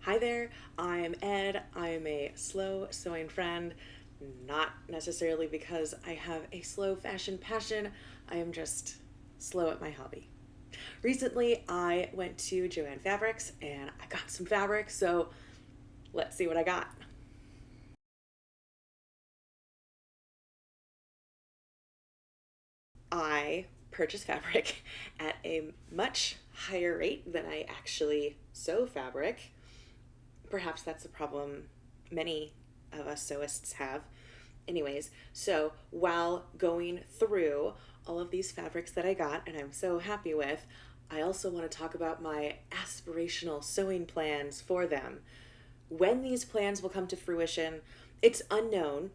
Hi there, I'm Ed. I'm a slow sewing friend, not necessarily because I have a slow fashion passion, I am just slow at my hobby. Recently, I went to Joann Fabrics and I got some fabric, so let's see what I got. I purchase fabric at a much higher rate than I actually sew fabric. Perhaps that's a problem many of us sewists have. Anyways, so while going through all of these fabrics that I got and I'm so happy with, I also want to talk about my aspirational sewing plans for them. When these plans will come to fruition, it's unknown,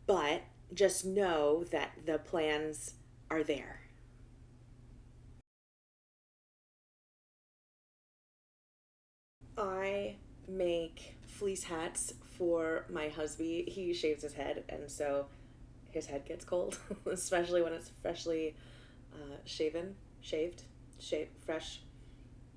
but just know that the plans are there. I make fleece hats for my husband. He shaves his head, and so his head gets cold, especially when it's freshly shaven, shaved, fresh,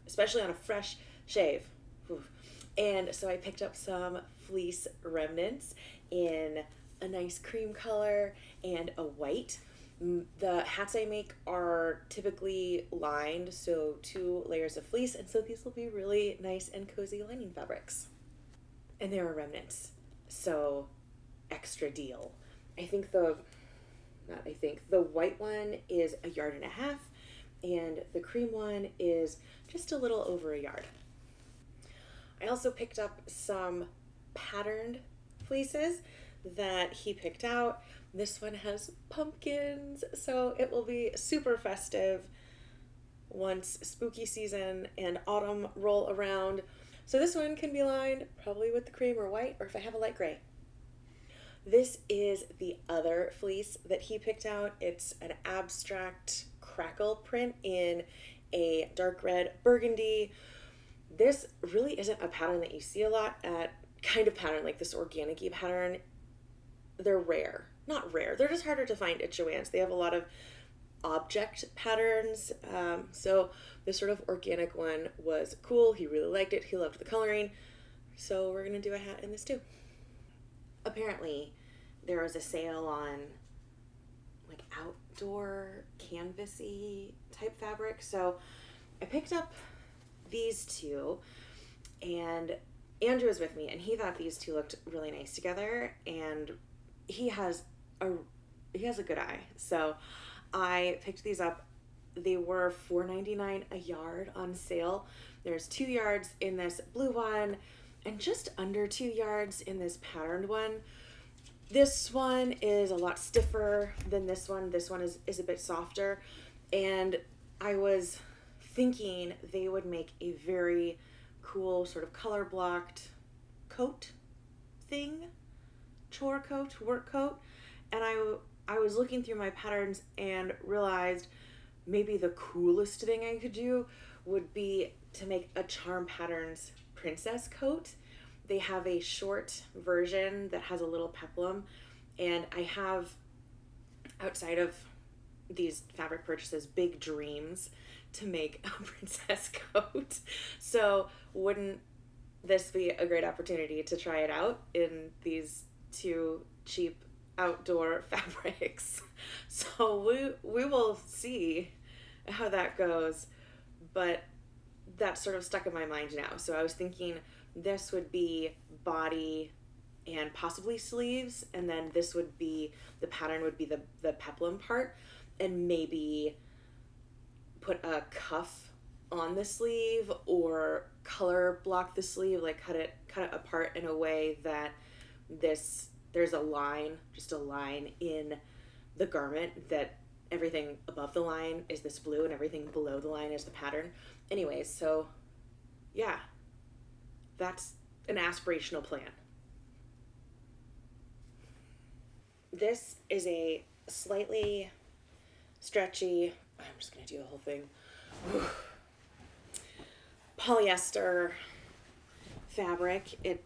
especially on a fresh shave. Oof. And so I picked up some fleece remnants in a nice cream color and a white. The hats I make are typically lined, so 2 layers of fleece, and so these will be really nice and cozy lining fabrics. And there are remnants, so extra deal. I think the not I think the white one is a yard and a half, and the cream one is just a little over a yard. I also picked up some patterned fleeces that he picked out. This one has pumpkins, so it will be super festive once spooky season and autumn roll around. So this one can be lined probably with the cream or white, or if I have a light gray. This is the other fleece that he picked out. It's an abstract crackle print in a dark red burgundy. This really isn't a pattern that you see a lot at kind of pattern like this organic-y pattern. They're rare. Not rare. They're just harder to find at Joann's. They have a lot of object patterns. So this sort of organic one was cool. He really liked it. He loved the coloring. So we're going to do a hat in this too. Apparently, there was a sale on like outdoor canvasy type fabric. So I picked up these two, and Andrew was with me, and he thought these two looked really nice together, and he has a he has a good eye. So I picked these up. They were $4.99 a yard on sale. There's 2 yards in this blue one and just under 2 yards in this patterned one. This one is a lot stiffer than this one. This one is a bit softer. And I was thinking they would make a very cool sort of color blocked coat thing, chore coat, work coat. And I was looking through my patterns and realized maybe the coolest thing I could do would be to make a Charm Patterns princess coat. They have a short version that has a little peplum, and I have, outside of these fabric purchases, big dreams to make a princess coat. So wouldn't this be a great opportunity to try it out in these two cheap outdoor fabrics? So we will see how that goes, but that's sort of stuck in my mind now. So I was thinking this would be body and possibly sleeves, and then this would be the pattern would be the peplum part, and maybe put a cuff on the sleeve or color block the sleeve, like cut it apart in a way that this there's a line, just a line in the garment, that everything above the line is this blue and everything below the line is the pattern. Anyways, so yeah, that's an aspirational plan. This is a slightly stretchy, I'm just gonna do the whole thing, polyester fabric. It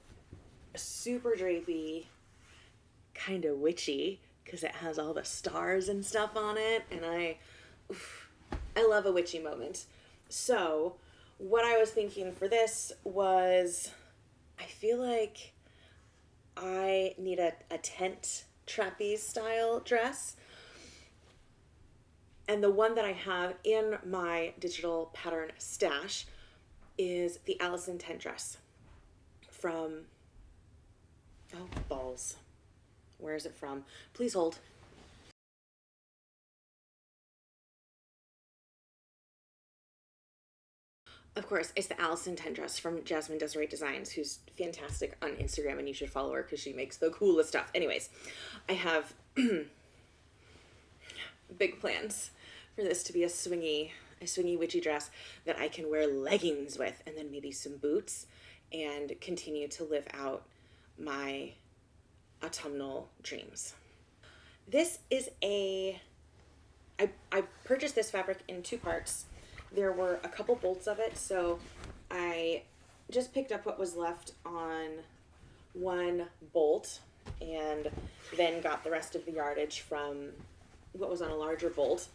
super drapey, kind of witchy because it has all the stars and stuff on it, and I love a witchy moment. So what I was thinking for this was I feel like I need a tent trapeze style dress. And the one that I have in my digital pattern stash is the Allison tent dress from, oh, balls. Where is it from? Please hold. Of course, it's the Allison tent dress from Jasmine Desiree Designs, who's fantastic on Instagram, and you should follow her because she makes the coolest stuff. Anyways, I have big plans for this to be a swingy witchy dress that I can wear leggings with, and then maybe some boots, and continue to live out my autumnal dreams. This is I purchased this fabric in two parts. There were a couple bolts of it, so I just picked up what was left on one bolt and then got the rest of the yardage from what was on a larger bolt.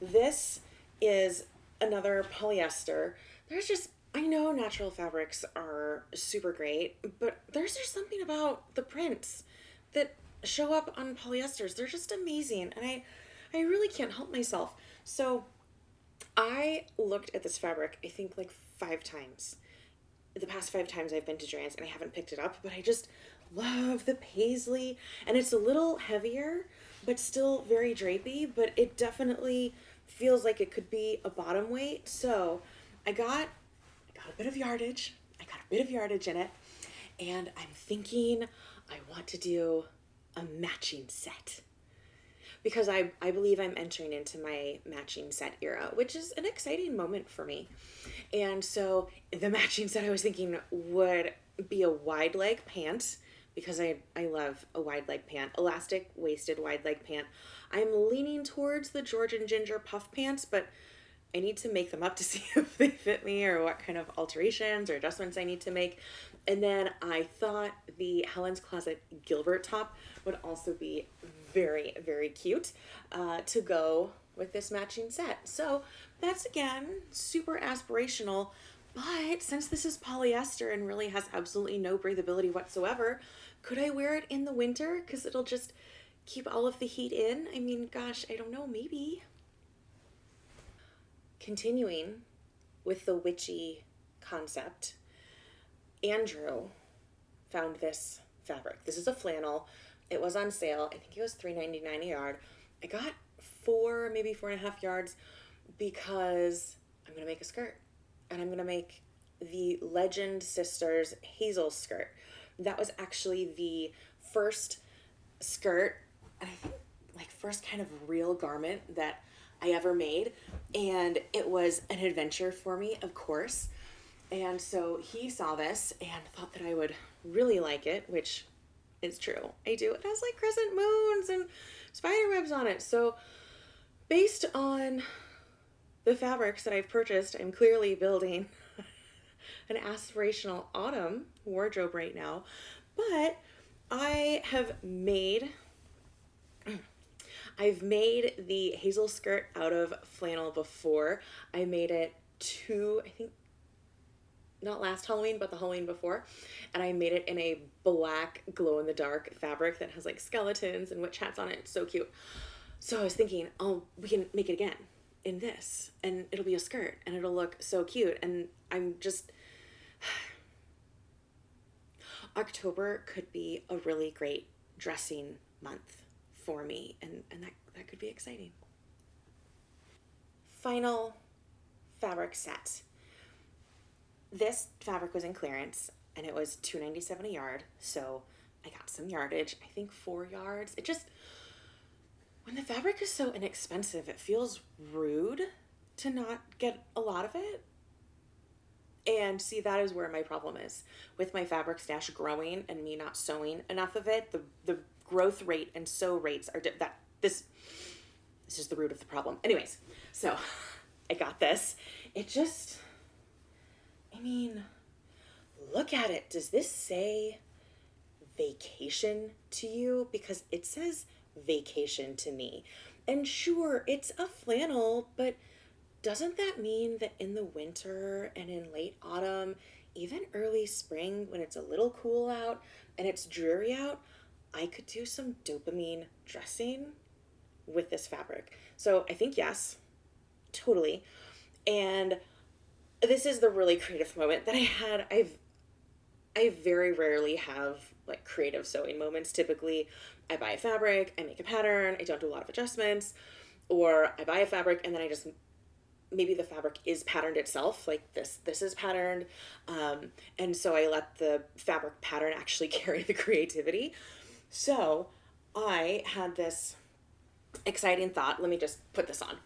This is another polyester. There's just, I know natural fabrics are super great, but there's just something about the prints that show up on polyesters. They're just amazing, and I really can't help myself. So I looked at this fabric, I think like 5 times. The past 5 times I've been to Joann's, and I haven't picked it up, but I just love the paisley. And it's a little heavier, but still very drapey, but it definitely feels like it could be a bottom weight. So I got a bit of yardage. I got a bit of yardage in it. And I'm thinking I want to do a matching set, because I believe I'm entering into my matching set era, which is an exciting moment for me. And so the matching set I was thinking would be a wide leg pant, because I love a wide leg pant, elastic waisted wide leg pant. I'm leaning towards the Georgian Ginger puff pants, but I need to make them up to see if they fit me or what kind of alterations or adjustments I need to make. And then I thought the Helen's Closet Gilbert top would also be very, very cute to go with this matching set. So that's, again, super aspirational. But since this is polyester and really has absolutely no breathability whatsoever, could I wear it in the winter? Because it'll just keep all of the heat in. I mean, gosh, I don't know, maybe. Continuing with the witchy concept, Andrew found this fabric. This is a flannel. It was on sale. I think it was $3.99 a yard. I got 4, maybe 4.5 yards, because I'm going to make a skirt. And I'm going to make the Legend Sisters Hazel skirt. That was actually the first skirt, and I think like first kind of real garment that I ever made. And it was an adventure for me, of course. And so he saw this and thought that I would really like it, which is true. I do. It has like crescent moons and spider webs on it. So based on the fabrics that I've purchased, I'm clearly building an aspirational autumn wardrobe right now. But I've made the hazel skirt out of flannel before. I made it I think, not last Halloween, but the Halloween before. And I made it in a black glow-in-the-dark fabric that has like skeletons and witch hats on it. It's so cute. So I was thinking, oh, we can make it again in this, and it'll be a skirt, and it'll look so cute. And I'm just... October could be a really great dressing month for me, and that could be exciting. Final fabric set. This fabric was in clearance, and it was $2.97 a yard, so I got some yardage. I think 4 yards. It just, when the fabric is so inexpensive, it feels rude to not get a lot of it. And see, that is where my problem is with my fabric stash growing and me not sewing enough of it. The growth rate and sew rates are this is the root of the problem. Anyways, so I got this. It just, I mean, look at it. Does this say vacation to you? Because it says vacation to me. And sure, it's a flannel, but doesn't that mean that in the winter and in late autumn, even early spring when it's a little cool out and it's dreary out, I could do some dopamine dressing with this fabric. So I think yes, totally. And this is the really creative moment that I had. I very rarely have like creative sewing moments. Typically, I buy a fabric, I make a pattern, I don't do a lot of adjustments, or I buy a fabric and then I just maybe the fabric is patterned itself, like this is patterned, and so I let the fabric pattern actually carry the creativity. So I had this exciting thought. Let me just put this on.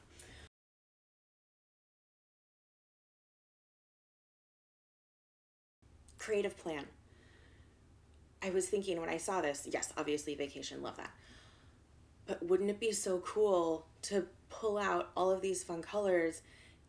Creative plan. I was thinking when I saw this, yes, obviously vacation, love that. But wouldn't it be so cool to pull out all of these fun colors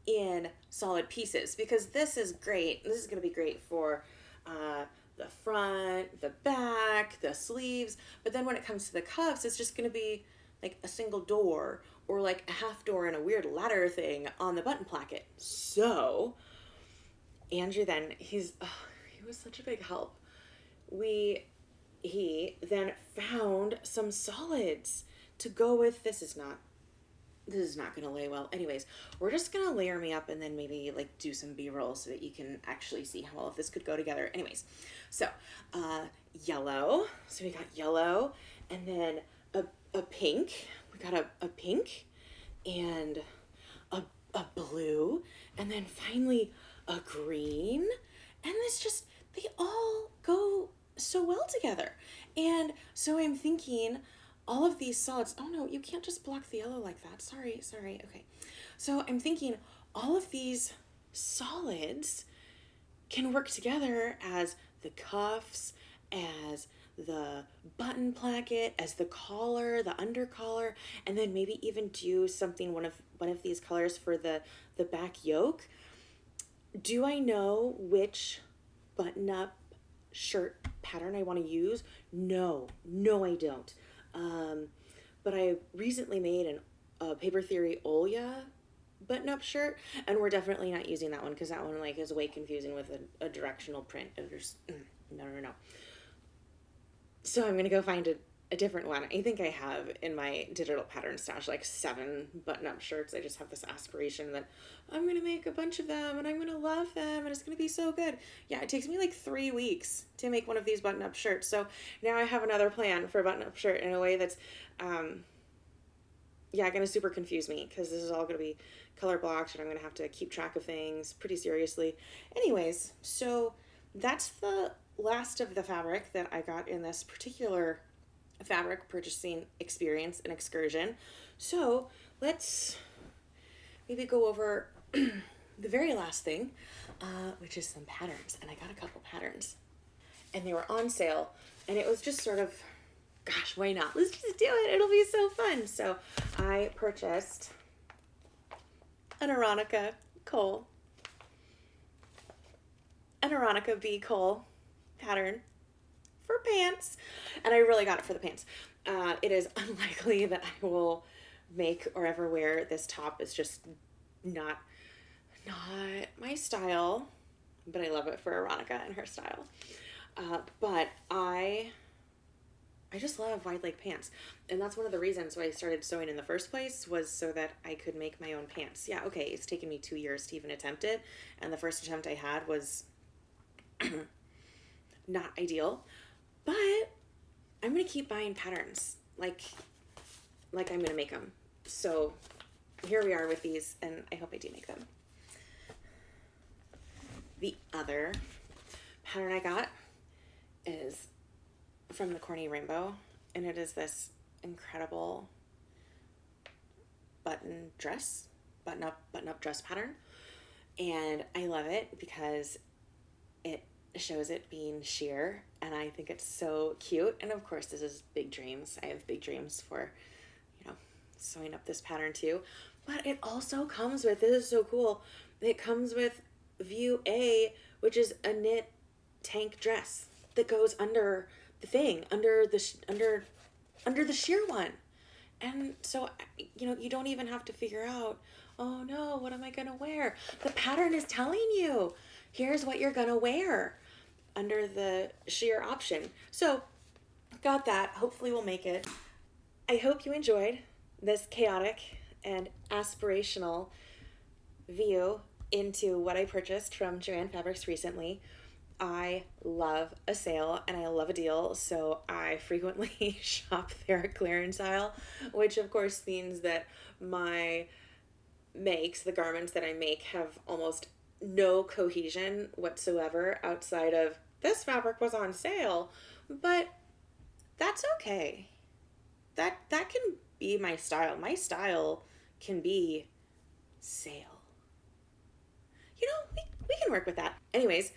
in solid pieces? Because this is great. This is going to be great for the front, the back, the sleeves. But then when it comes to the cuffs, it's just going to be like a single door or like a half door and a weird ladder thing on the button placket. So Andrew then, he was such a big help. We he then found some solids to go with. This is not gonna lay well. Anyways, we're just gonna layer me up and then maybe like do some B-roll so that you can actually see how all of this could go together. Anyways, so yellow. So we got yellow, and then a pink. We got a pink and a blue, and then finally a green. And they all go so well together. And so I'm thinking all of these solids, oh no, you can't just block the yellow like that. Sorry. Okay. So I'm thinking all of these solids can work together as the cuffs, as the button placket, as the collar, the under collar, and then maybe even do something one of these colors for the back yoke. Do I know which button up shirt pattern I want to use? No, I don't. But I recently made a Paper Theory Olya button up shirt, and we're definitely not using that one because that one like is way confusing with a directional print. And there's no. So I'm gonna go find a different one. I think I have in my digital pattern stash like 7 button-up shirts. I just have this aspiration that I'm gonna make a bunch of them and I'm gonna love them and it's gonna be so good. Yeah, it takes me like 3 weeks to make one of these button-up shirts. So now I have another plan for a button-up shirt in a way that's gonna super confuse me because this is all gonna be color blocked and I'm gonna have to keep track of things pretty seriously. Anyways, so that's the last of the fabric that I got in this particular fabric purchasing experience and excursion. So let's maybe go over the very last thing, which is some patterns. And I got a couple patterns and they were on sale, and it was just sort of, gosh, why not? Let's just do it. It'll be so fun. So I purchased an Aronica B. Cole pattern for pants, and I really got it for the pants. It is unlikely that I will make or ever wear this top. It's just not my style, but I love it for Aronica and her style. But I just love wide leg pants, and that's one of the reasons why I started sewing in the first place, was so that I could make my own pants. Yeah, okay, it's taken me 2 years to even attempt it, and the first attempt I had was not ideal, but I'm gonna keep buying patterns like I'm gonna make them. So here we are with these, and I hope I do make them. The other pattern I got is from the Corny Rainbow, and it is this incredible button up dress pattern, and I love it because it shows it being sheer, and I think it's so cute. And of course, this is big dreams. I have big dreams for, sewing up this pattern too. But it also comes with, this is so cool, it comes with view A, which is a knit tank dress that goes under the thing, under the sheer one. And so, you don't even have to figure out, oh no, what am I gonna wear? The pattern is telling you, here's what you're gonna wear under the sheer option. So, got that. Hopefully, we'll make it. I hope you enjoyed this chaotic and aspirational view into what I purchased from Joann Fabrics recently. I love a sale and I love a deal, so I frequently shop their clearance aisle, which of course means that my the garments that I make, have almost no cohesion whatsoever outside of this fabric was on sale, but that's okay. That can be my style. My style can be sale. We can work with that. Anyways,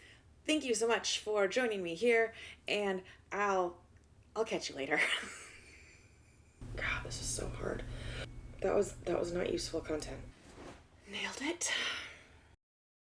thank you so much for joining me here, and I'll catch you later. God, this is so hard. That was not useful content. Nailed it.